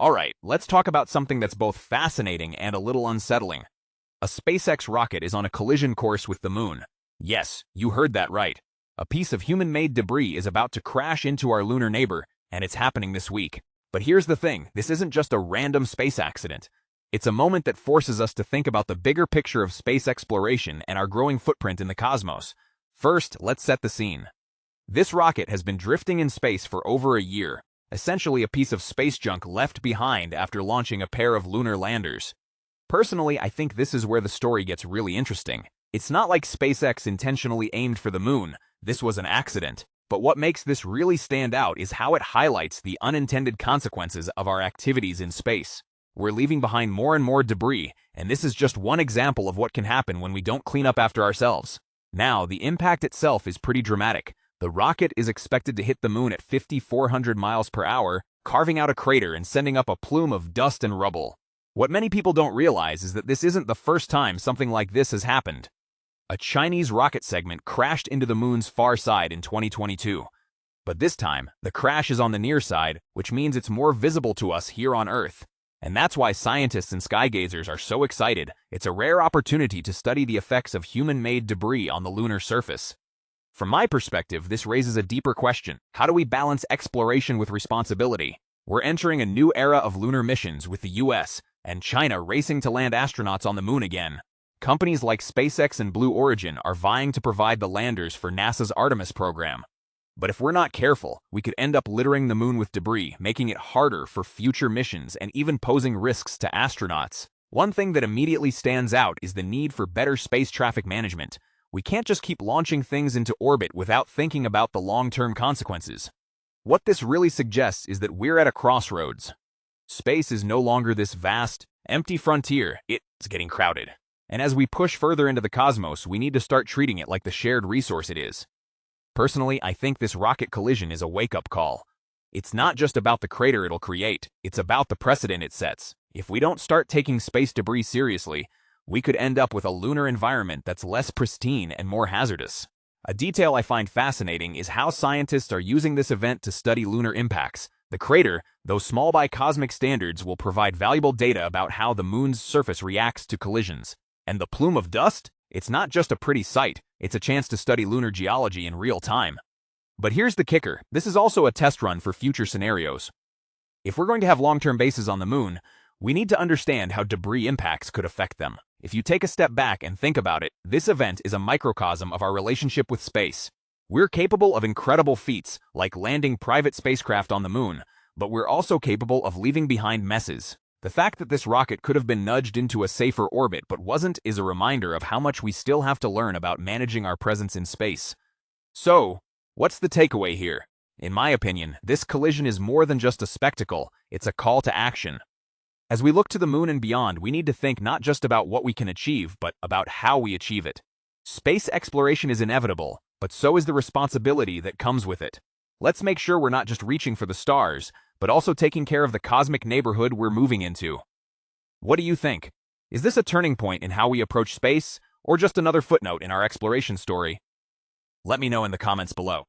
Alright, let's talk about something that's both fascinating and a little unsettling. A SpaceX rocket is on a collision course with the moon. Yes, you heard that right. A piece of human-made debris is about to crash into our lunar neighbor, and it's happening this week. But here's the thing, this isn't just a random space accident. It's a moment that forces us to think about the bigger picture of space exploration and our growing footprint in the cosmos. First, let's set the scene. This rocket has been drifting in space for over a year, essentially a piece of space junk left behind after launching a pair of lunar landers. Personally, I think this is where the story gets really interesting. It's not like SpaceX intentionally aimed for the moon. This was an accident. But what makes this really stand out is how it highlights the unintended consequences of our activities in space. We're leaving behind more and more debris, and this is just one example of what can happen when we don't clean up after ourselves. Now, the impact itself is pretty dramatic. The rocket is expected to hit the moon at 5,400 miles per hour, carving out a crater and sending up a plume of dust and rubble. What many people don't realize is that this isn't the first time something like this has happened. A Chinese rocket segment crashed into the moon's far side in 2022. But this time, the crash is on the near side, which means it's more visible to us here on Earth. And that's why scientists and skygazers are so excited. It's a rare opportunity to study the effects of human-made debris on the lunar surface. From my perspective, this raises a deeper question. How do we balance exploration with responsibility? We're entering a new era of lunar missions with the US and China racing to land astronauts on the moon again. Companies like SpaceX and Blue Origin are vying to provide the landers for NASA's Artemis program. But if we're not careful, we could end up littering the moon with debris, making it harder for future missions and even posing risks to astronauts. One thing that immediately stands out is the need for better space traffic management. We can't just keep launching things into orbit without thinking about the long-term consequences. What this really suggests is that we're at a crossroads. Space is no longer this vast, empty frontier. It's getting crowded. And as we push further into the cosmos, we need to start treating it like the shared resource it is. Personally, I think this rocket collision is a wake-up call. It's not just about the crater it'll create, it's about the precedent it sets. If we don't start taking space debris seriously, we could end up with a lunar environment that's less pristine and more hazardous. A detail I find fascinating is how scientists are using this event to study lunar impacts. The crater, though small by cosmic standards, will provide valuable data about how the moon's surface reacts to collisions. And the plume of dust? It's not just a pretty sight, it's a chance to study lunar geology in real time. But here's the kicker, this is also a test run for future scenarios. If we're going to have long-term bases on the moon, we need to understand how debris impacts could affect them. If you take a step back and think about it, this event is a microcosm of our relationship with space. We're capable of incredible feats, like landing private spacecraft on the moon, but we're also capable of leaving behind messes. The fact that this rocket could have been nudged into a safer orbit but wasn't is a reminder of how much we still have to learn about managing our presence in space. So, what's the takeaway here? In my opinion, this collision is more than just a spectacle, it's a call to action. As we look to the moon and beyond, we need to think not just about what we can achieve, but about how we achieve it. Space exploration is inevitable, but so is the responsibility that comes with it. Let's make sure we're not just reaching for the stars, but also taking care of the cosmic neighborhood we're moving into. What do you think? Is this a turning point in how we approach space, or just another footnote in our exploration story? Let me know in the comments below.